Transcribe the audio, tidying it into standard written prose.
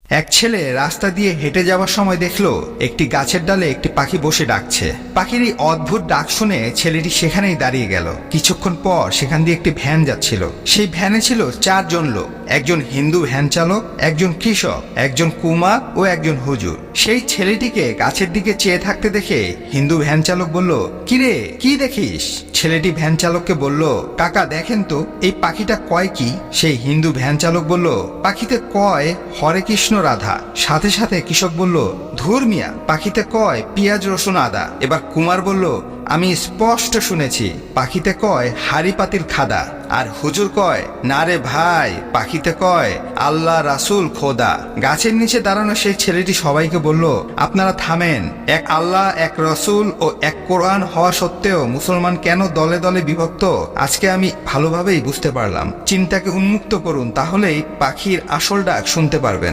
এক ছেলে রাস্তা দিয়ে হেঁটে যাওয়ার সময় দেখলো একটি গাছের ডালে একটি পাখি বসে ডাকছে। পাখির এই অদ্ভুত ডাক শুনে ছেলেটি সেখানেই দাঁড়িয়ে গেল। কিছুক্ষণ পর সেখান দিয়ে একটি ভ্যান যাচ্ছিল। সেই ভ্যানে ছিল 4 জন লোক, একজন হিন্দু ভ্যান চালক, একজন কৃষক, একজন কুমার ও একজন হুজুর। সেই ছেলেটিকে গাছের দিকে চেয়ে থাকতে দেখে হিন্দু ভ্যান চালক বলল, কিরে কি দেখিস? ছেলেটি ভ্যান চালককে বলল, কাকা দেখেন তো এই পাখিটা কয় কি? সেই হিন্দু ভ্যান চালক বলল, পাখিতে কয় হরে কৃষ্ণ রাধা। সাথে সাথে কৃষক বলল, ধুর মিয়া, পাখিতে কয় পেঁয়াজ রসুন আদা। এবার কুমার বলল, আমি স্পষ্ট শুনেছি পাখিতে কয় হাড়ি পাতিল খাদা। আর হুজুর কয়, না রে ভাই, পাখিতে কয় আল্লাহ রাসূল খোদা। গাছের নিচে দাঁড়ানো সেই ছেলেটি সবাইকে বলল, আপনারা থামেন। এক আল্লাহ, এক রসুল ও এক কোরআন হওয়া সত্ত্বেও মুসলমান কেন দলে দলে বিভক্ত আজকে আমি ভালোভাবেই বুঝতে পারলাম। চিন্তাকে উন্মুক্ত করুন, তাহলেই পাখির আসল ডাক শুনতে পারবেন।